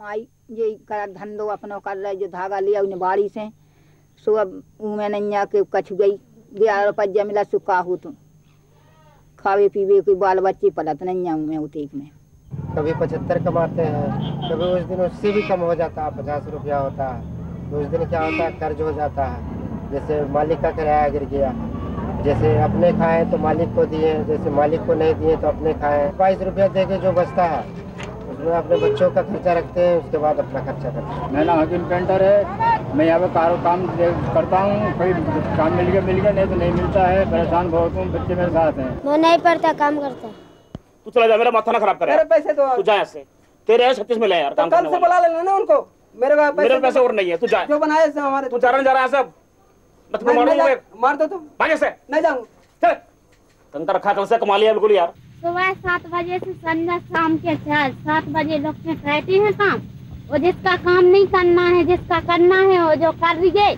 माई ये कर धंधो अपनो कर रहे जो धागा लिया उन्हें बाड़ी से सो अब उमें नैया के कछ गई 11 रुपया मिला सुखा हो तो खावे पीवे कोई बाल बच्चे पलत नैया में उतेक में कभी 75 कमाते हैं, कभी उस दिन उससे भी कम हो जाता है, 50 रुपया होता है। तो उस दिन क्या होता है, कर्ज हो जाता है। जैसे मालिक का किराया गिर गया, जैसे अपने खाएं तो मालिक को दिए, जैसे मालिक को नहीं दिए तो अपने खाएं। 22 रुपया दे के जो बचता है उसमें अपने बच्चों का खर्चा रखते हैं, उसके बाद अपना खर्चा करते हैं। मेरा हकीम पेंटर है, मैं यहाँ पे काम करता हूँ। कोई काम मिल गया नहीं तो नहीं मिलता है, परेशान बहुत हूँ। बच्चे मेरे साथ हैं। वो नहीं पढ़ता, काम करता है। तू चला जा, मेरा माथा ना खराब कर। मेरे पैसे तो तू जा ऐसे, तेरे 36 में ले यार काम कल से बुला लेना ना उनको। मेरे पैसे और नहीं है, तू जा। जो बनाए से हमारे तू जा रहा है सब। मैं मार दो तुम। भाग ऐसे, नहीं जाऊंगा। चल तंत्र रखा, कल से कमा लिया बिल्कुल यार। सुबह 7 बजे से संध्या शाम के 7 बजे लोग के कहते हैं काम। वो जिसका काम नहीं करना है, जिसका करना है वो जो कर लीजिए,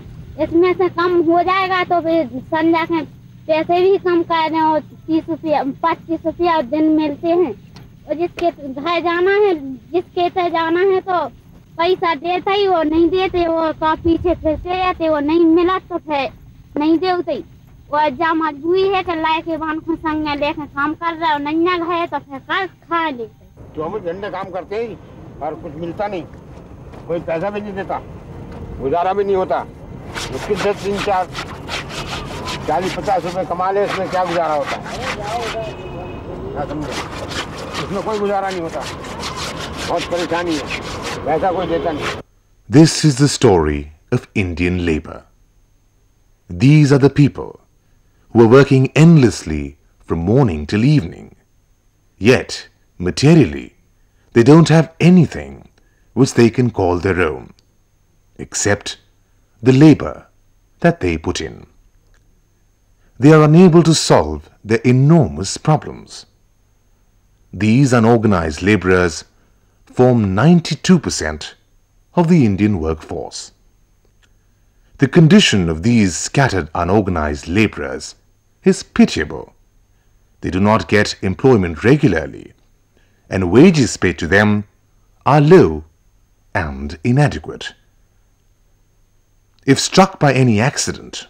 इसमें से कम हो जाएगा तो फिर संध्या के पैसे भी कम कर रहे हो। 30 रुपया 25 रुपया दिन मिलते हैं। और जिसके घर जाना है, जिसके से जाना है तो पैसा देता ही, वो नहीं देते वो का पीछे फिरते रहते। वो नहीं मिला तो फिर नहीं देते। वो जा मजबूरी है कि लाए के बान को संग लेके काम कर रहे हो, नहीं गए तो फिर कर खा लेते। तो हम झंडे काम करते ही और कुछ मिलता नहीं, कोई पैसा भी नहीं देता, गुजारा भी नहीं होता। मुश्किल से 40-50 रुपए कमा ले, इसमें क्या गुजारा होता है? इसमें कोई गुजारा नहीं होता, बहुत परेशानी है, पैसा कोई देता नहीं। This is the story of Indian labor. These are the people who are working endlessly from morning till evening. Yet, materially, they don't have anything which they can call their own, except the labor that they put in. They are unable to solve their enormous problems. These unorganized laborers form 92% of the Indian workforce. The condition of these scattered unorganized laborers is pitiable. They do not get employment regularly, and wages paid to them are low and inadequate. If struck by any accident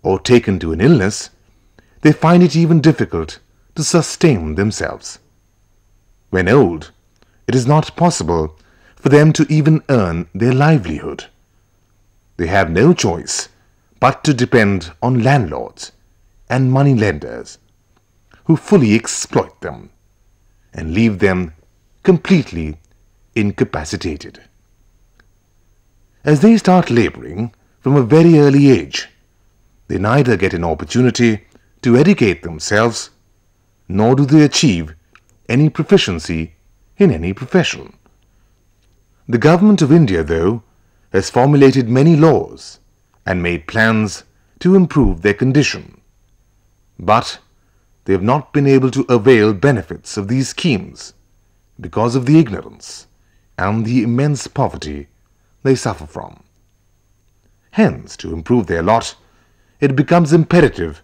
or taken to an illness, they find it even difficult to sustain themselves. When old, it is not possible for them to even earn their livelihood. They have no choice but to depend on landlords and money lenders who fully exploit them and leave them completely incapacitated. As they start laboring from a very early age, they neither get an opportunity to educate themselves nor do they achieve any proficiency in any profession. The government of India, though, has formulated many laws and made plans to improve their condition. But they have not been able to avail benefits of these schemes because of the ignorance and the immense poverty they suffer from. Hence, to improve their lot, it becomes imperative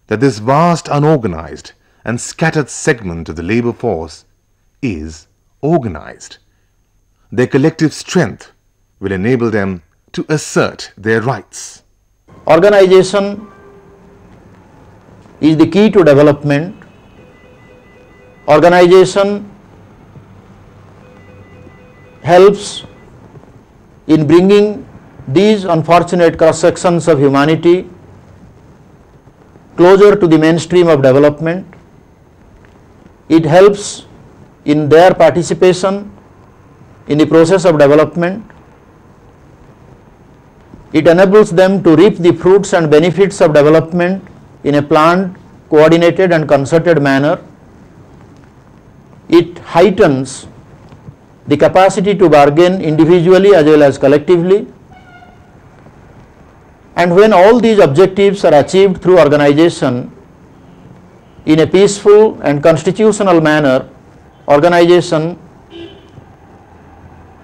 that this vast unorganized and scattered segment of the labor force is organized. Their collective strength will enable them to assert their rights. Organization is the key to development. Organization helps in bringing these unfortunate cross-sections of humanity closer to the mainstream of development. It helps in their participation in the process of development. It enables them to reap the fruits and benefits of development in a planned, coordinated and concerted manner. It heightens the capacity to bargain individually as well as collectively. And when all these objectives are achieved through organization in a peaceful and constitutional manner, organization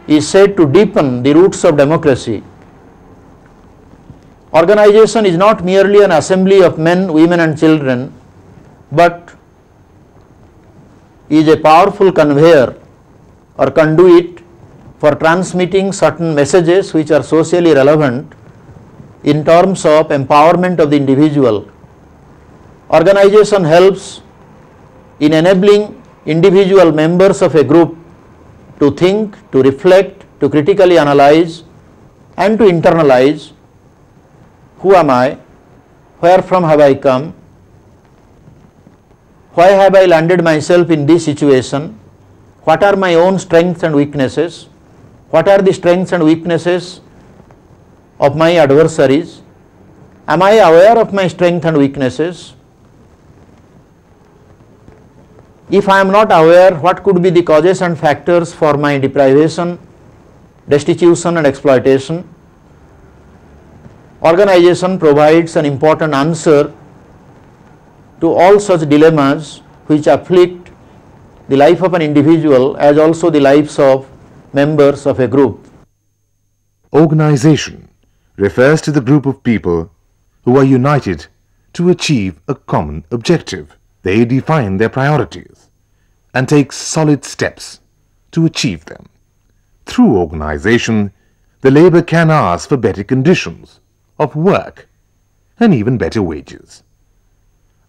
is said to deepen the roots of democracy. Organization is not merely an assembly of men, women and children, but is a powerful conveyor or conduit for transmitting certain messages which are socially relevant in terms of empowerment of the individual. Organization helps in enabling individual members of a group to think, to reflect, to critically analyze and to internalize: who am I, where from have I come, why have I landed myself in this situation, what are my own strengths and weaknesses, what are the strengths and weaknesses of my adversaries, am I aware of my strengths and weaknesses? If I am not aware, what could be the causes and factors for my deprivation, destitution and exploitation? Organization provides an important answer to all such dilemmas which afflict the life of an individual as also the lives of members of a group. Organization refers to the group of people who are united to achieve a common objective. They define their priorities and take solid steps to achieve them. Through organization, the labor can ask for better conditions of work and even better wages.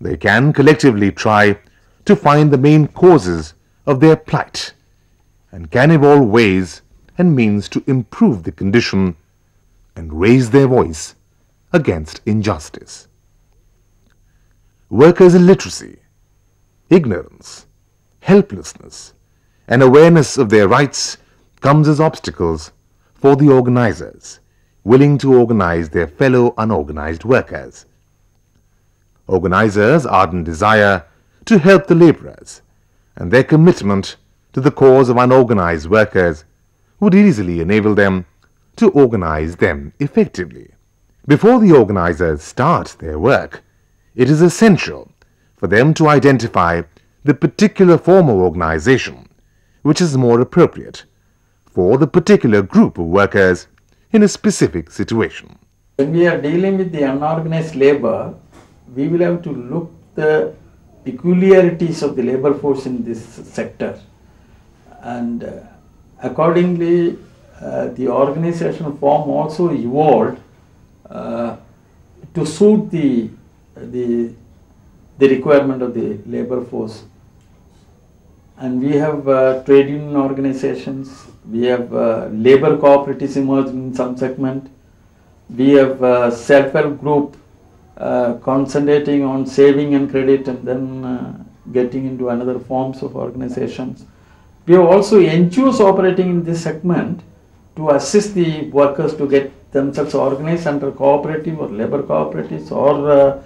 They can collectively try to find the main causes of their plight and can evolve ways and means to improve the condition and raise their voice against injustice. Workers' illiteracy, ignorance, helplessness, and awareness of their rights comes as obstacles for the organizers willing to organize their fellow unorganized workers. Organizers' ardent desire to help the laborers and their commitment to the cause of unorganized workers would easily enable them to organize them effectively. Before the organizers start their work, it is essential for them to identify the particular form of organization which is more appropriate for the particular group of workers in a specific situation. When we are dealing with the unorganized labor, we will have to look the peculiarities of the labor force in this sector, and accordingly the organizational form also evolved to suit the requirement of the labor force. And we have trade union organizations, we have labor cooperatives emerged in some segment, we have self-help group concentrating on saving and credit and then getting into another forms of organizations. We have also NGOs operating in this segment to assist the workers to get themselves organized under cooperative or labor cooperatives or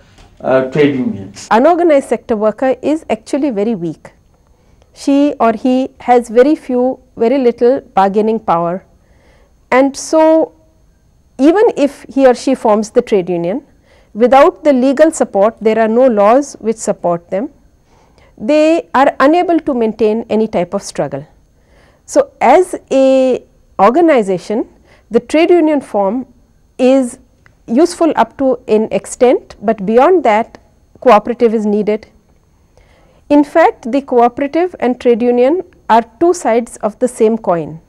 trade unions. Unorganized sector worker is actually very weak. She or he has very little bargaining power, and so even if he or she forms the trade union, without the legal support, there are no laws which support them, they are unable to maintain any type of struggle. So as a organization, the trade union form is useful up to an extent, but beyond that cooperative is needed. In fact, the cooperative and trade union are two sides of the same coin.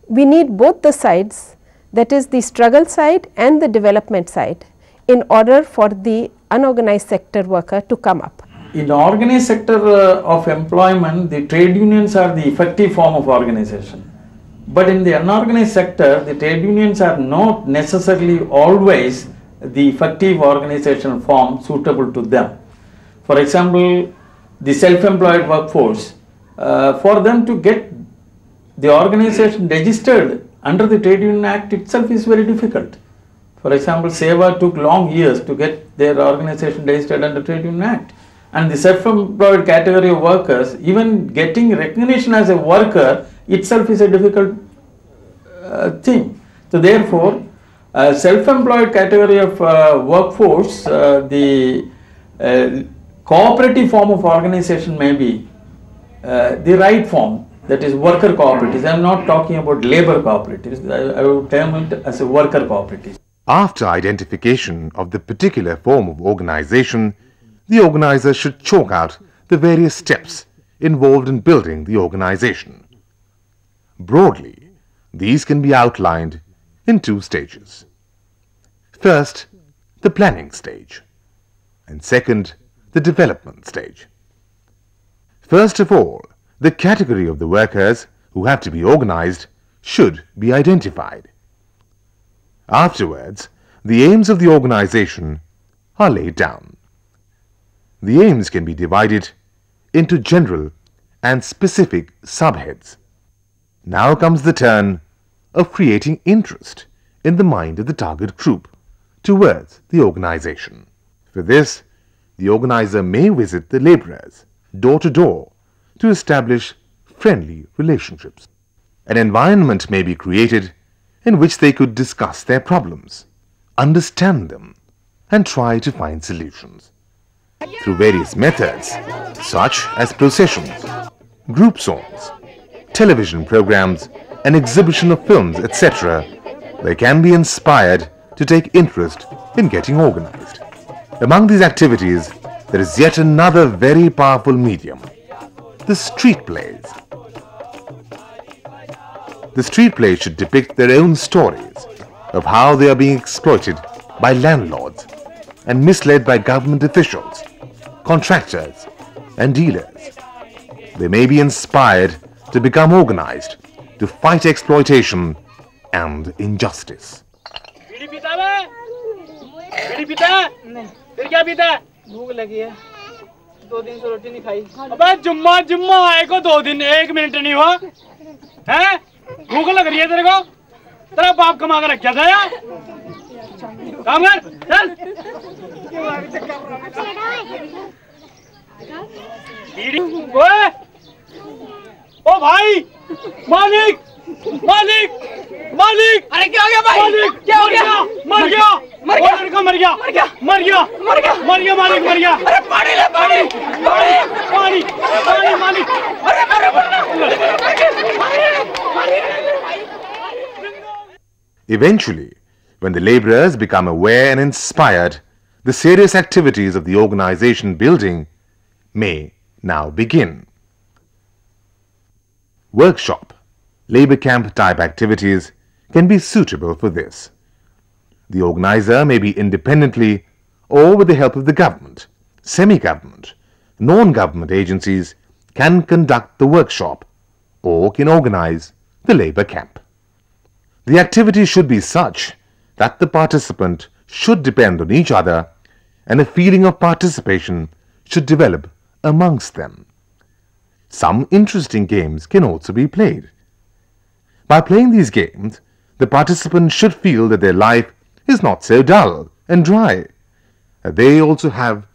We need both the sides, that is the struggle side and the development side, in order for the unorganized sector worker to come up. In the organized sector of employment, the trade unions are the effective form of organization. But in the unorganized sector, the trade unions are not necessarily always the effective organizational form suitable to them. For example, the self-employed workforce, for them to get the organization registered under the Trade Union Act itself is very difficult. For example, SEWA took long years to get their organization registered under Trade Union Act. And the self-employed category of workers, even getting recognition as a worker itself is a difficult thing. So therefore, self-employed category of workforce, the cooperative form of organization may be the right form, that is worker cooperatives. I am not talking about labor cooperatives, I would term it as a worker cooperative. After identification of the particular form of organization, the organizer should chalk out the various steps involved in building the organization. Broadly, These can be outlined in two stages. First, the planning stage, and second, the development stage. First of all, the category of the workers who have to be organized should be identified. Afterwards, the aims of the organization are laid down. The aims can be divided into general and specific subheads. Now comes the turn of creating interest in the mind of the target group towards the organization. For this, the organizer may visit the laborers door to door to establish friendly relationships. An environment may be created in which they could discuss their problems, understand them, and try to find solutions. Through various methods, such as processions, group songs, television programs, and exhibition of films, etc., they can be inspired to take interest in getting organized. Among these activities, there is yet another very powerful medium, the street plays. The street plays should depict their own stories of how they are being exploited by landlords and misled by government officials, contractors, and dealers. They may be inspired to become organized to fight exploitation and injustice. भूख लगी है 2 दिन से रोटी नहीं खाई अबे जुम्मा आए को 2 दिन 1 मिनट नहीं हुआ हैं भूख लग रही है तेरे को तेरा बाप कमा कर रखा था यार काम कर चल ओए ओ भाई मालिक मालिक मालिक अरे क्या हो गया भाई मालिक क्या हो गया मर गया लड़का मर गया मर गया मर गया मर गया मर गया मालिक मर गया अरे पानी ले पानी पानी पानी पानी मालिक अरे Eventually, when the laborers become aware and inspired, the serious activities of the organization building may now begin. Workshop, labor camp type activities can be suitable for this. The organizer may be independently or with the help of the government, semi-government, non-government agencies can conduct the workshop or can organize the labor camp. The activity should be such that the participant should depend on each other and a feeling of participation should develop amongst them. Some interesting games can also be played. By playing these games, the participants should feel that their life is not so dull and dry, that they also have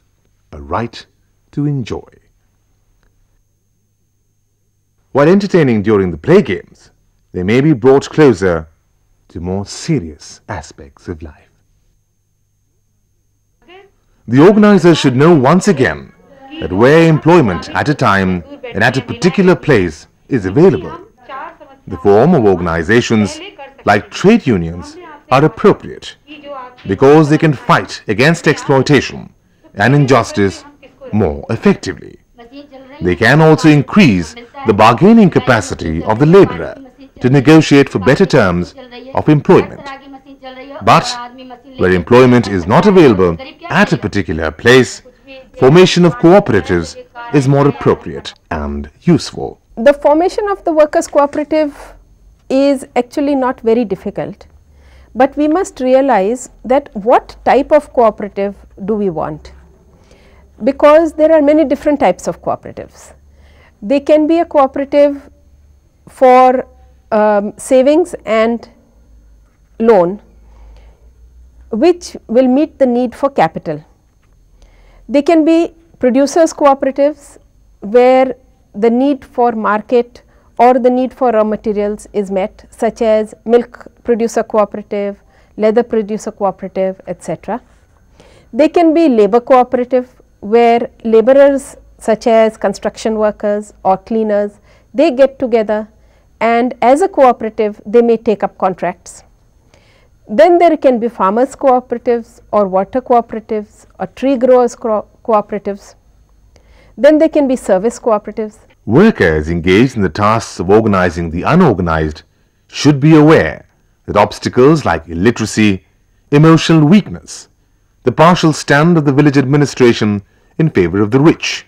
a right to enjoy. While entertaining during the play games, they may be brought closer to more serious aspects of life. The organizers should know once again that where employment at a time and at a particular place is available, the form of organizations like trade unions are appropriate because they can fight against exploitation and injustice more effectively. They can also increase the bargaining capacity of the laborer to negotiate for better terms of employment. But where employment is not available at a particular place, formation of cooperatives is more appropriate and useful. The formation of the workers' cooperative is actually not very difficult, but we must realize that what type of cooperative do we want, because there are many different types of cooperatives. They can be a cooperative for savings and loan, which will meet the need for capital. They can be producers cooperatives where the need for market or the need for raw materials is met, such as milk producer cooperative, leather producer cooperative, etc. They can be labor cooperative where laborers such as construction workers or cleaners, they get together and as a cooperative they may take up contracts. Then there can be farmers cooperatives or water cooperatives or tree growers cooperatives. Then there can be service cooperatives. Workers engaged in the tasks of organizing the unorganized should be aware that obstacles like illiteracy, emotional weakness, the partial stand of the village administration in favor of the rich,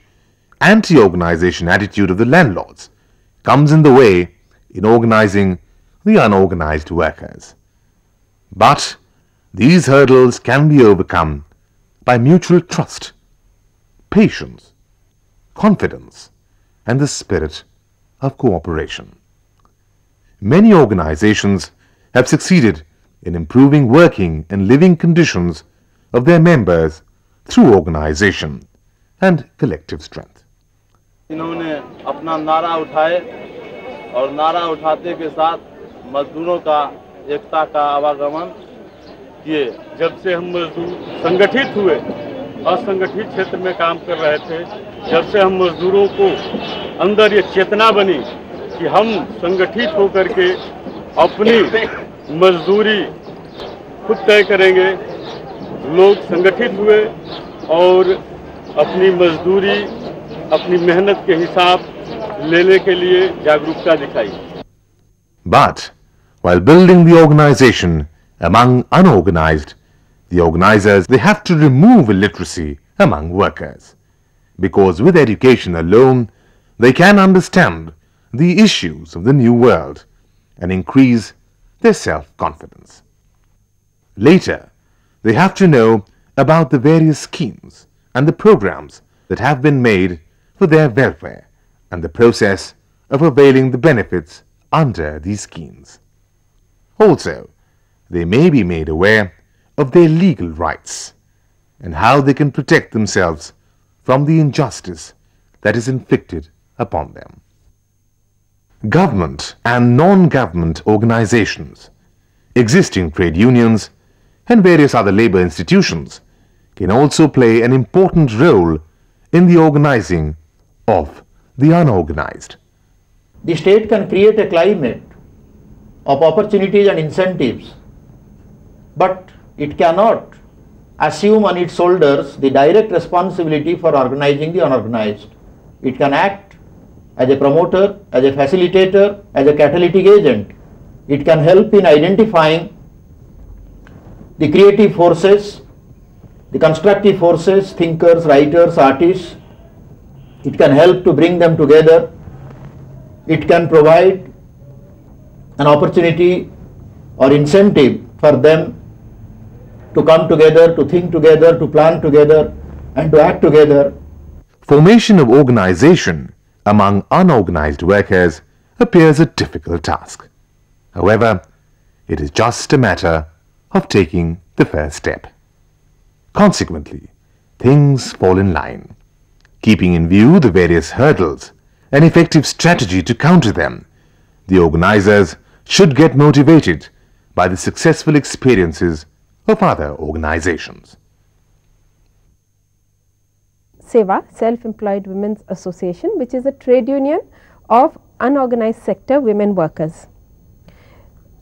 anti-organization attitude of the landlords comes in the way in organizing the unorganized workers. But these hurdles can be overcome by mutual trust, patience, confidence, and the spirit of cooperation. Many organizations have succeeded in improving working and living conditions of their members through organization and collective strength. इन्होंने अपना नारा उठाए और नारा उठाते के साथ मजदूरों का एकता का आवागमन किए। जब से हम मजदूर संगठित हुए, असंगठित क्षेत्र में काम कर रहे थे, जब से हम मजदूरों को अंदर ये चेतना बनी कि हम संगठित होकर के अपनी मजदूरी खुद तय करेंगे, लोग संगठित हुए और अपनी मजदूरी अपनी मेहनत के हिसाब लेने के लिए जागरूकता दिखाई। But while building the organization among unorganized, the organizers, they have to remove illiteracy among workers, because with education alone they can understand the issues of the new world and increase their self-confidence. Later, they have to know about the various schemes and the programs that have been made for their welfare and the process of availing the benefits under these schemes. Also, they may be made aware of their legal rights and how they can protect themselves from the injustice that is inflicted upon them. Government and non-government organizations, existing trade unions, and various other labor institutions can also play an important role in the organizing of the unorganized. The state can create a climate of opportunities and incentives, but it cannot assume on its shoulders the direct responsibility for organizing the unorganized. It can act as a promoter, as a facilitator, as a catalytic agent. It can help in identifying the creative forces, the constructive forces, thinkers, writers, artists. It can help to bring them together. It can provide an opportunity or incentive for them to come together, to think together, to plan together, and to act together. Formation of organization among unorganized workers appears a difficult task. However, it is just a matter of taking the first step. Consequently, things fall in line. Keeping in view the various hurdles, an effective strategy to counter them, the organizers should get motivated by the successful experiences of other organizations. SEWA, Self-Employed Women's Association, which is a trade union of unorganized sector women workers.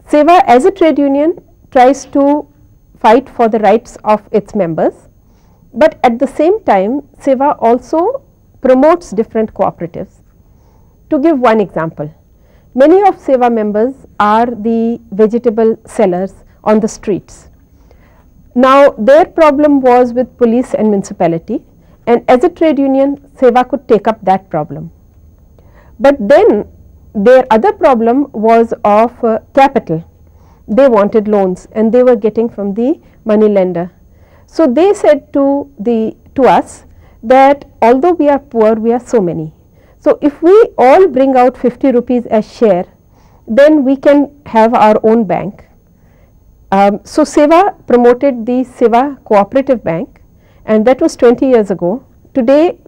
SEWA as a trade union tries to fight for the rights of its members, but at the same time SEWA also promotes different cooperatives. To give one example, many of SEWA members are the vegetable sellers on the streets. Now their problem was with police and municipality, and as a trade union SEWA could take up that problem. But then their other problem was of capital. They wanted loans and they were getting from the money lender. So they said to us that although we are poor, we are so many. So if we all bring out 50 rupees as share, then we can have our own bank. So SEWA promoted the SEWA Cooperative Bank, and that was 20 years ago. Today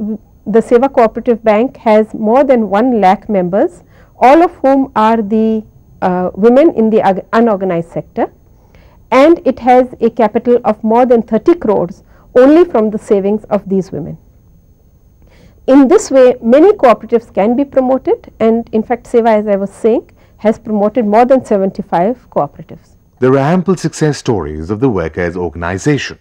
the SEWA Cooperative Bank has more than 1 lakh members, all of whom are the women in the unorganized sector, and it has a capital of more than 30 crores only from the savings of these women. In this way many cooperatives can be promoted, and in fact SEWA, as I was saying, has promoted more than 75 cooperatives. There are ample success stories of the workers' organization.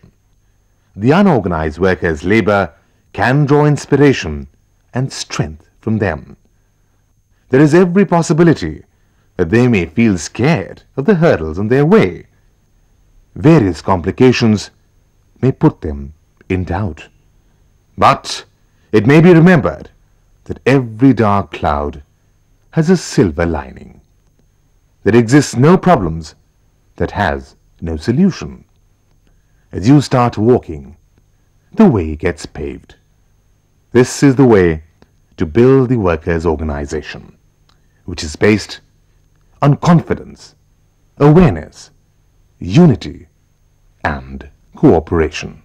The unorganized workers' labor can draw inspiration and strength from them. There is every possibility that they may feel scared of the hurdles in their way. Various complications may put them in doubt. But it may be remembered that every dark cloud has a silver lining. There exists no problems that has no solution. As you start walking, the way gets paved. This is the way to build the workers' organization, which is based on confidence, awareness, unity, and cooperation.